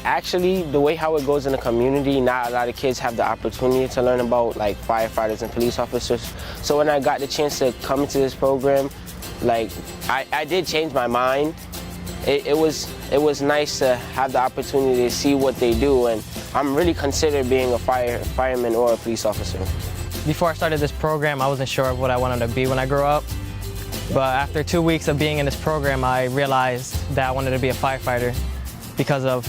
Actually, the way how it goes in the community, not a lot of kids have the opportunity to learn about like firefighters and police officers. So when I got the chance to come into this program, like I did change my mind. It was nice to have the opportunity to see what they do, and I'm really considered being a fireman or a police officer. Before I started this program, I wasn't sure of what I wanted to be when I grew up. But after 2 weeks of being in this program, I realized that I wanted to be a firefighter because of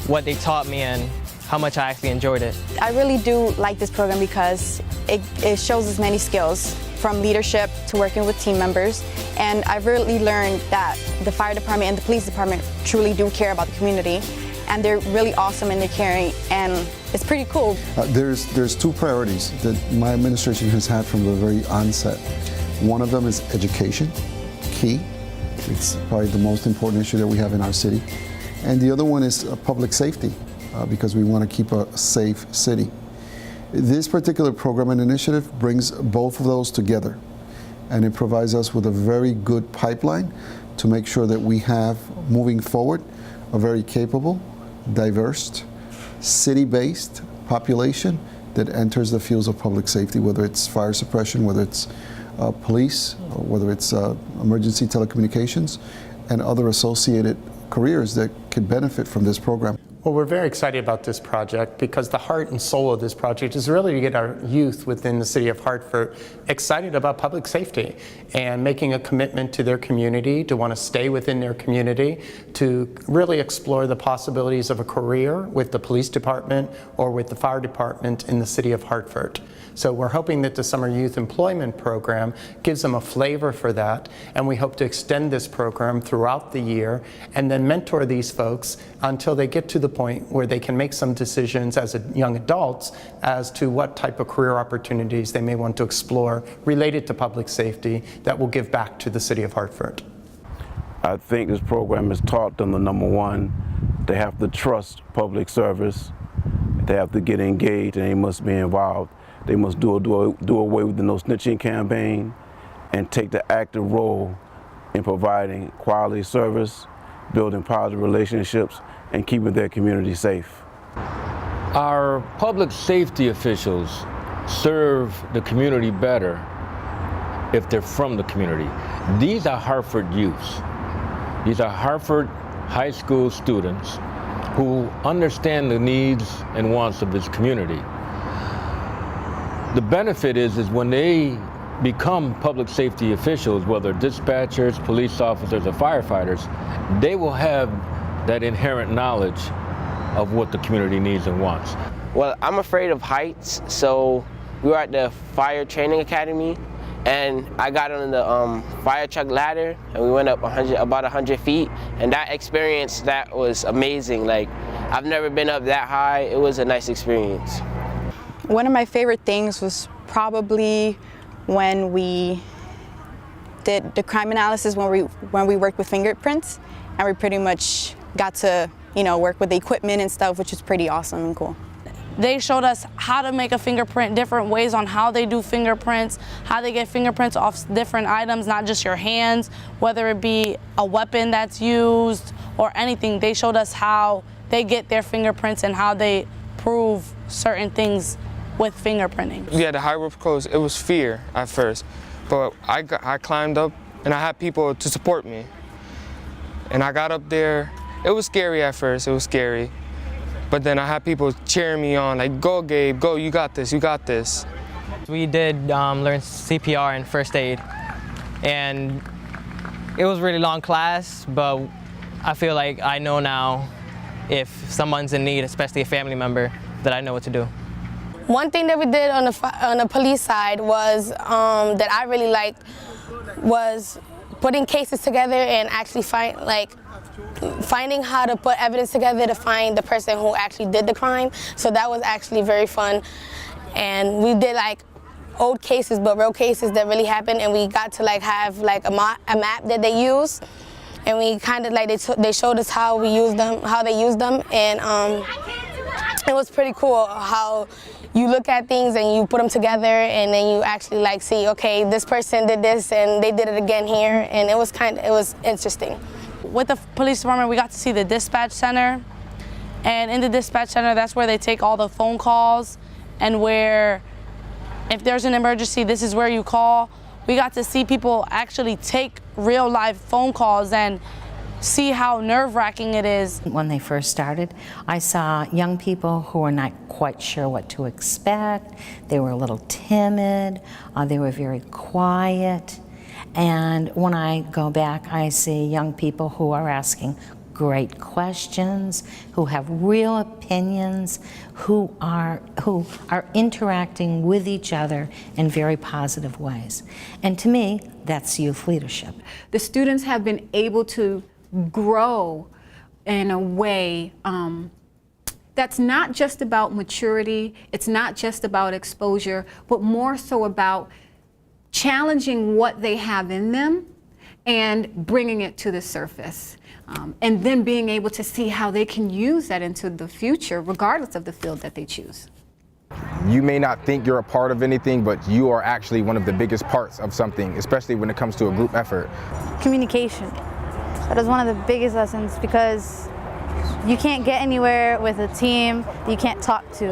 what they taught me and how much I actually enjoyed it. I really do like this program because it shows us many skills, from leadership to working with team members. And I've really learned that the fire department and the police department truly do care about the community. And they're really awesome and they're caring, and it's pretty cool. There's two priorities that my administration has had from the very onset. One of them is education, key. It's probably the most important issue that we have in our city. And the other one is public safety, because we want to keep a safe city. This particular program and initiative brings both of those together, and it provides us with a very good pipeline to make sure that we have, moving forward, a very capable, diverse, city-based population that enters the fields of public safety, whether it's fire suppression, whether it's police, or whether it's emergency telecommunications, and other associated careers that could benefit from this program. Well, we're very excited about this project because the heart and soul of this project is really to get our youth within the city of Hartford excited about public safety and making a commitment to their community, to want to stay within their community, to really explore the possibilities of a career with the police department or with the fire department in the city of Hartford. So we're hoping that the Summer Youth Employment Program gives them a flavor for that, and we hope to extend this program throughout the year and then mentor these folks until they get to the point where they can make some decisions as young adults as to what type of career opportunities they may want to explore related to public safety that will give back to the city of Hartford. I think this program has taught them the number one, they have to trust public service, they have to get engaged, and they must be involved. They must do away with the no snitching campaign and take the active role in providing quality service, building positive relationships, and keeping their community safe. Our public safety officials serve the community better if they're from the community. These are Hartford youths. These are Hartford high school students who understand the needs and wants of this community. The benefit is when they become public safety officials, whether dispatchers, police officers, or firefighters, they will have that inherent knowledge of what the community needs and wants. Well, I'm afraid of heights, so we were at the fire training academy, and I got on the fire truck ladder, and we went up about 100 feet, and that experience, that was amazing. Like, I've never been up that high. It was a nice experience. One of my favorite things was probably when we did the crime analysis, when we worked with fingerprints, and we pretty much got to, work with the equipment and stuff, which is pretty awesome and cool. They showed us how to make a fingerprint, different ways on how they do fingerprints, how they get fingerprints off different items, not just your hands, whether it be a weapon that's used or anything. They showed us how they get their fingerprints and how they prove certain things with fingerprinting. Yeah, the high rope course, it was fear at first, but I climbed up and I had people to support me. And I got up there. It was scary at first, it was scary. But then I had people cheering me on, like, go Gabe, go, you got this, you got this. We did learn CPR and first aid, and it was a really long class, but I feel like I know now if someone's in need, especially a family member, that I know what to do. One thing that we did on the police side was that I really liked was putting cases together and actually finding how to put evidence together to find the person who actually did the crime. So that was actually very fun. And we did old cases, but real cases that really happened, and we got to have a map that they use, and we kind of they showed us how we use them, how they use them, and it was pretty cool how you look at things and you put them together, and then you actually see, okay, this person did this and they did it again here, and it was interesting. With the police department, we got to see the dispatch center, And in the dispatch center, that's where they take all the phone calls, and where if there's an emergency, this is where you call. We got to see people actually take real live phone calls and see how nerve-wracking it is. When they first started, I saw young people who were not quite sure what to expect. They were a little timid, they were very quiet. And when I go back, I see young people who are asking great questions, who have real opinions, who are interacting with each other in very positive ways. And to me, that's youth leadership. The students have been able to grow in a way that's not just about maturity, it's not just about exposure, but more so about challenging what they have in them and bringing it to the surface. And then being able to see how they can use that into the future, regardless of the field that they choose. You may not think you're a part of anything, but you are actually one of the biggest parts of something, especially when it comes to a group effort. Communication. That is one of the biggest lessons, because you can't get anywhere with a team you can't talk to.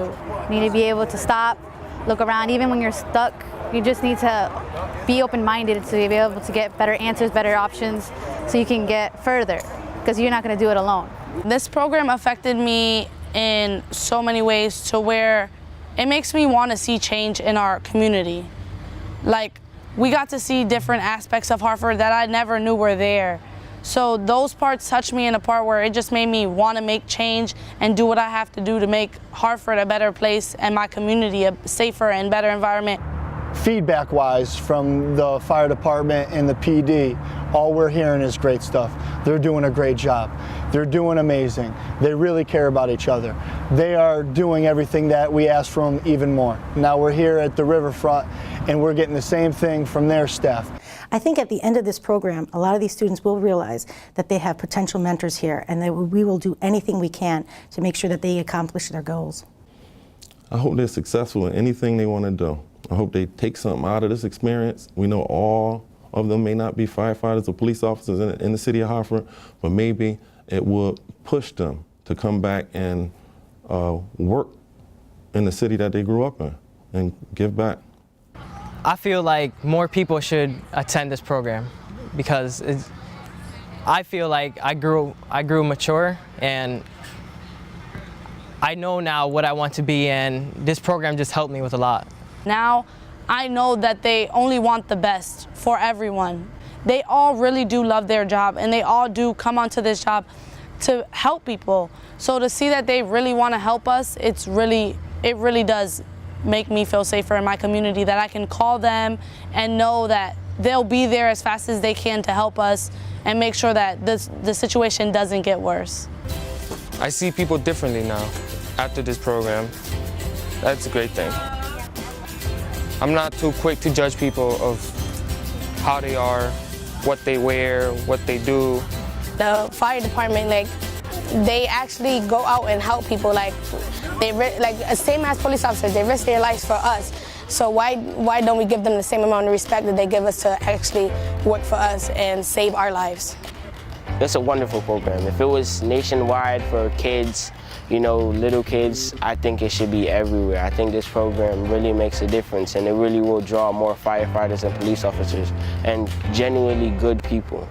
You need to be able to stop, look around. Even when you're stuck, you just need to be open-minded to be able to get better answers, better options, so you can get further, because you're not going to do it alone. This program affected me in so many ways, to where it makes me want to see change in our community. Like, we got to see different aspects of Hartford that I never knew were there. So those parts touched me in a part where it just made me want to make change and do what I have to do to make Hartford a better place and my community a safer and better environment. Feedback-wise from the fire department and the PD, all we're hearing is great stuff. They're doing a great job. They're doing amazing. They really care about each other. They are doing everything that we ask from them, even more. Now we're here at the riverfront and we're getting the same thing from their staff. I think at the end of this program, a lot of these students will realize that they have potential mentors here, and that we will do anything we can to make sure that they accomplish their goals. I hope they're successful in anything they want to do. I hope they take something out of this experience. We know all of them may not be firefighters or police officers in the city of Hartford, but maybe it would push them to come back and work in the city that they grew up in and give back. I feel like more people should attend this program, because I feel like I grew mature, and I know now what I want to be, and this program just helped me with a lot. Now I know that they only want the best for everyone. They all really do love their job, and they all do come onto this job to help people. So to see that they really want to help us, it really does make me feel safer in my community, that I can call them and know that they'll be there as fast as they can to help us and make sure that the situation doesn't get worse. I see people differently now after this program. That's a great thing. I'm not too quick to judge people of how they are, what they wear, what they do. The fire department, they actually go out and help people. Same as police officers, they risk their lives for us. So why don't we give them the same amount of respect that they give us to actually work for us and save our lives? It's a wonderful program. If it was nationwide for kids, little kids, I think it should be everywhere. I think this program really makes a difference, and it really will draw more firefighters and police officers and genuinely good people.